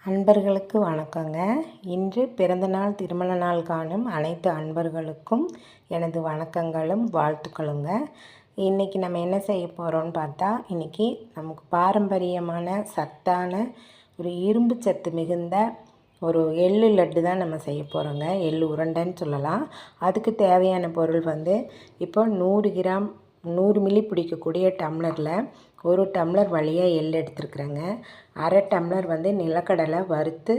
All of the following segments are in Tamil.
அன்பர்களுக்கு வணக்கங்க. இன்று பிறந்தநாள் திருமண நாள் காணும் அனைத்து அன்பர்களுக்கும் எனது வணக்கங்களும் வாழ்த்துக்களுங்க. இன்றைக்கி நம்ம என்ன செய்ய போகிறோம்னு பார்த்தா, இன்றைக்கி நமக்கு பாரம்பரியமான சத்தான ஒரு இரும்பு சத்து மிகுந்த ஒரு எள்ளு லட்டு தான் நம்ம செய்ய போகிறோங்க. எள்ளு உருண்டைன்னு சொல்லலாம். அதுக்கு தேவையான பொருள் இப்போ 100 கிராம் 100 மில்லி பிடிக்கக்கூடிய டம்ளரில் ஒரு டம்ளர் வழியாக எள் எடுத்துருக்குறேங்க. அரை டம்ளர் நிலக்கடலை வறுத்து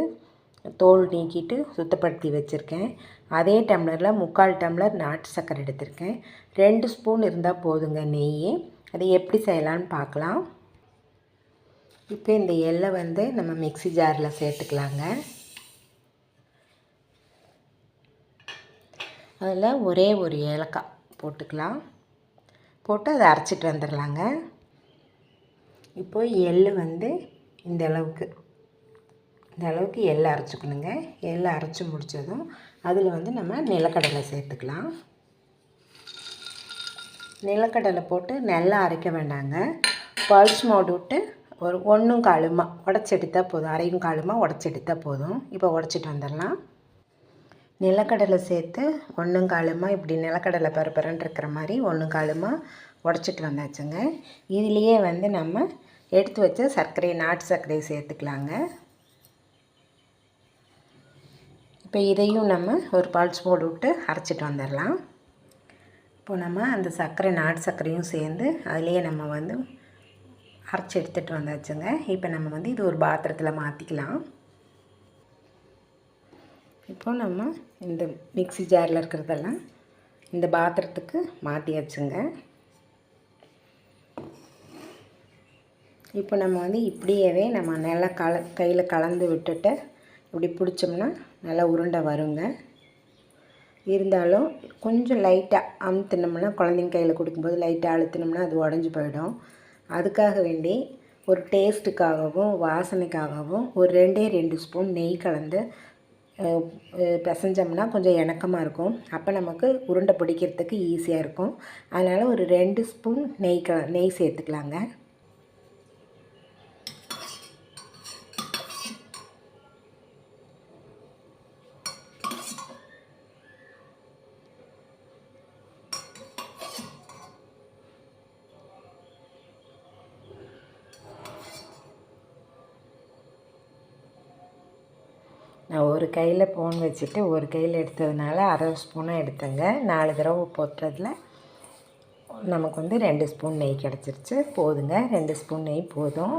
தோல் நீக்கிட்டு சுத்தப்படுத்தி வச்சுருக்கேன். அதே டம்ளரில் 3/4 டம்ளர் நாட்டு சர்க்கரை எடுத்திருக்கேன். 2 ஸ்பூன் இருந்தால் போதுங்க நெய். அதை எப்படி செய்யலான்னு பார்க்கலாம். இப்போ இந்த எள்ளை நம்ம மிக்ஸி ஜாரில் சேர்த்துக்கலாங்க. அதில் ஒரே ஒரு ஏலக்காய் போட்டுக்கலாம். போட்டு அதை அரைச்சிட்டு வந்துடலாங்க. இப்போ எள் இந்த அளவுக்கு எள்ளை அரைச்சிக்கணுங்க. எள்ளை அரைச்சி முடித்ததும் அதில் நம்ம நிலக்கடலை சேர்த்துக்கலாம். நிலக்கடலை போட்டு நல்லா அரைக்க வேண்டாங்க. பல்ஸ் மோடு விட்டு ஒரு 1/4 உடச்செடுத்தால் போதும். 1/4 உடச்செடுத்தால் போதும். இப்போ உடச்சிட்டு வந்துடலாம். நிலக்கடலை சேர்த்து 1/4 இப்படி நிலக்கடலை பரப்பரன்னு இருக்கிற மாதிரி 1/4 உடச்சிட்டு வந்தாச்சுங்க. இதுலேயே நம்ம எடுத்து வச்ச சர்க்கரையை நாட்டு சர்க்கரையை சேர்த்துக்கலாங்க. இப்போ இதையும் நம்ம ஒரு பல்ஸ் போட்டு விட்டு அரைச்சிட்டு வந்துடலாம். இப்போ நம்ம அந்த சர்க்கரை நாட்டு சர்க்கரையும் சேர்ந்து அதிலேயே நம்ம அரைச்சி எடுத்துகிட்டு வந்தாச்சுங்க. இப்போ நம்ம இது ஒரு பாத்திரத்தில் மாற்றிக்கலாம். இப்போ நம்ம இந்த மிக்ஸி ஜாரில் இருக்கிறதெல்லாம் இந்த பாத்திரத்துக்கு மாற்றியாச்சுங்க. இப்போ நம்ம இப்படியே நம்ம நல்லா கையில் கலந்து விட்டுட்டு இப்படி பிடிச்சோம்னா நல்லா உருண்டை வருங்க. இருந்தாலும் கொஞ்சம் லைட்டாக அமுத்தினோம்னா, குழந்தைங்க கையில் கொடுக்கும்போது லைட்டாக அழுத்தினோம்னா அது உடஞ்சி போயிடும். அதுக்காக வேண்டி ஒரு டேஸ்ட்டுக்காகவும் வாசனைக்காகவும் ஒரு 2 ஸ்பூன் நெய் கலந்து பிசைஞ்சோம்னா கொஞ்சம் இணக்கமாக இருக்கும். அப்போ நமக்கு உருண்டை பிடிக்கிறதுக்கு ஈஸியாக இருக்கும். அதனால் ஒரு 2 ஸ்பூன் நெய் சேர்த்துக்கலாங்க. நான் ஒரு கையில் போன் வச்சுட்டு ஒரு கையில் எடுத்ததுனால 1/2 ஸ்பூனாக எடுத்தேங்க. 4 தடவை போட்டதில் நமக்கு 2 ஸ்பூன் நெய் கிடச்சிருச்சு. போதுங்க, 2 ஸ்பூன் நெய் போதும்.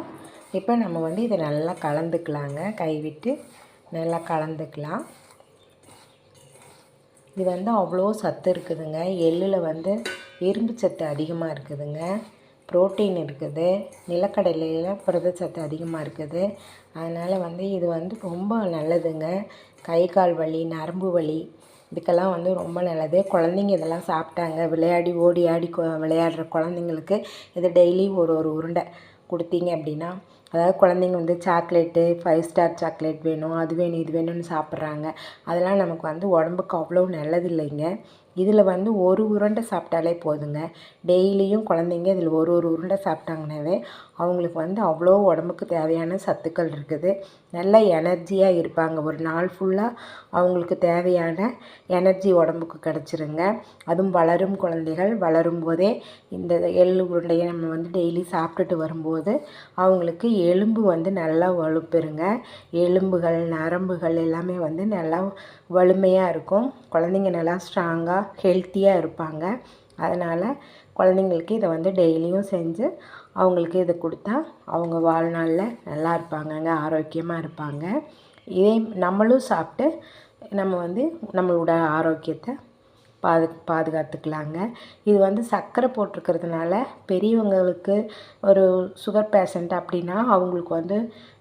இப்போ நம்ம இதை நல்லா கலந்துக்கலாங்க. கைவிட்டு நல்லா கலந்துக்கலாம். இது அவ்வளோ சத்து இருக்குதுங்க. எள்ளில் இரும்பு சத்து அதிகமாக இருக்குதுங்க. புரோட்டீன் இருக்குது. நிலக்கடலையில் புரதச்சத்து அதிகமாக இருக்குது. அதனால் இது ரொம்ப நல்லதுங்க. கை கால் வலி, நரம்பு வலி இதுக்கெல்லாம் ரொம்ப நல்லது. குழந்தைங்க இதெல்லாம் சாப்பிட்டாங்க, விளையாடி ஓடி ஆடி விளையாடுற குழந்தைங்களுக்கு இது டெய்லி ஒரு உருண்டை கொடுத்தீங்க அப்படின்னா, அதாவது குழந்தைங்க சாக்லேட்டு 5 ஸ்டார் சாக்லேட் வேணும், அது வேணும் இது வேணும்னு சாப்பிட்றாங்க. அதெல்லாம் நமக்கு உடம்புக்கு அவ்வளோ நல்லது இல்லைங்க. இதில் ஒரு உருண்டை சாப்பிட்டாலே போதுங்க. டெய்லியும் குழந்தைங்க இதில் ஒரு உருண்டை சாப்பிட்டாங்கனாவே அவங்களுக்கு அவ்வளோ உடம்புக்கு தேவையான சத்துக்கள் இருக்குது. நல்ல எனர்ஜியாக இருப்பாங்க. ஒரு நாள் ஃபுல்லாக அவங்களுக்கு தேவையான எனர்ஜி உடம்புக்கு கிடச்சிருங்க. அதுவும் வளரும் குழந்தைகள் வளரும் போதே இந்த எள்ளு உருண்டையை நம்ம டெய்லி சாப்பிட்டுட்டு வரும்போது அவங்களுக்கு எலும்பு நல்லா வலுப்பெறுங்க. எலும்புகள் நரம்புகள் எல்லாமே நல்லா வலிமையாக இருக்கும். குழந்தைங்க நல்லா ஸ்ட்ராங்காக ஹெல்த்தியாக இருப்பாங்க. அதனால் குழந்தைங்களுக்கு இதை டெய்லியும் செஞ்சு அவங்களுக்கு இதை கொடுத்தா அவங்க வாழ்நாளில் நல்லா இருப்பாங்கங்க, ஆரோக்கியமாக இருப்பாங்க. இதே நம்மளும் சாப்பிட்டு நம்ம நம்மளோட ஆரோக்கியத்தை பாதுகாத்துக்கலாங்க. இது சர்க்கரை போட்டிருக்கிறதுனால பெரியவங்களுக்கு ஒரு சுகர் பேஷண்ட் அப்படின்னா அவங்களுக்கு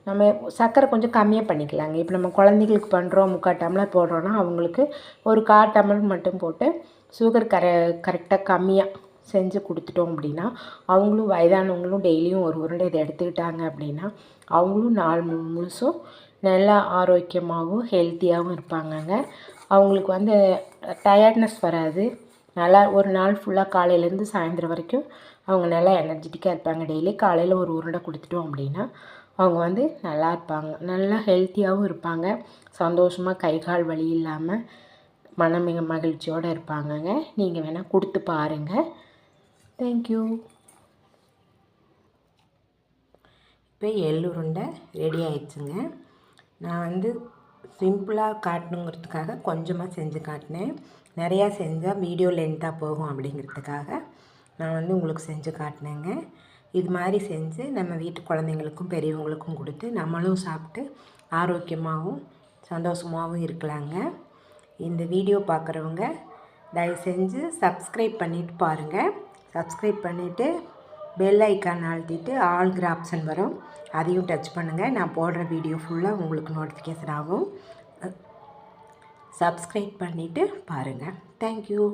நம்ம சர்க்கரை கொஞ்சம் கம்மியாக பண்ணிக்கலாங்க. இப்போ நம்ம குழந்தைங்களுக்கு பண்ணுறோம் 3/4 டம்ளர் போடுறோன்னா அவங்களுக்கு ஒரு 1/4 டம்ளர் மட்டும் போட்டு சுகர் கரெக்டாக கம்மியாக செஞ்சு கொடுத்துட்டோம் அப்படின்னா, அவங்களும் வயதானவங்களும் டெய்லியும் ஒரு உருண்டை இதை எடுத்துக்கிட்டாங்க அப்படின்னா அவங்களும் நாள் முழுசும் நல்லா ஆரோக்கியமாகவும் ஹெல்த்தியாகவும் இருப்பாங்கங்க. அவங்களுக்கு டயர்ட்னஸ் வராது. நல்லா ஒரு நாள் ஃபுல்லாக காலையிலேருந்து சாயந்தரம் வரைக்கும் அவங்க நல்லா எனர்ஜெட்டிக்காக இருப்பாங்க. டெய்லி காலையில் ஒரு உருண்டை கொடுத்துட்டோம் அப்படின்னா அவங்க வந்து நல்லா இருப்பாங்க, நல்லா ஹெல்த்தியாகவும் இருப்பாங்க, சந்தோஷமாக கை கால் வலி இல்லாமல் மகிழ்ச்சியோடு இருப்பாங்கங்க. நீங்கள் வேணால் கொடுத்து பாருங்கள். தேங்க்யூ. இப்போ எள்ளுருண்டை ரெடி ஆயிடுச்சுங்க. நான் வந்து சிம்பிளாக காட்டணுங்கிறதுக்காக கொஞ்சமாக செஞ்சு காட்டினேன். நிறையா செஞ்சால் வீடியோ லென்த்தாக போகும் அப்படிங்கிறதுக்காக நான் வந்து உங்களுக்கு செஞ்சு காட்டினேங்க. இது மாதிரி செஞ்சு நம்ம வீட்டு குழந்தைங்களுக்கும் பெரியவங்களுக்கும் கொடுத்து நம்மளும் சாப்பிட்டு ஆரோக்கியமாகவும் சந்தோஷமாகவும் இருக்கலாங்க. இந்த வீடியோ பார்க்குறவங்க தயவு செஞ்சு சப்ஸ்கிரைப் பண்ணிவிட்டு பாருங்கள். சப்ஸ்கிரைப் பண்ணிவிட்டு பெல் ஐக்கான் அழுத்திட்டு ஆல்ங்கிற ஆப்ஷன் வரும், அதையும் டச் பண்ணுங்கள். நான் போடுற வீடியோ ஃபுல்லாக உங்களுக்கு நோட்டிஃபிகேஷன் ஆகும். சப்ஸ்கிரைப் பண்ணிவிட்டு பாருங்கள். தேங்க்யூ.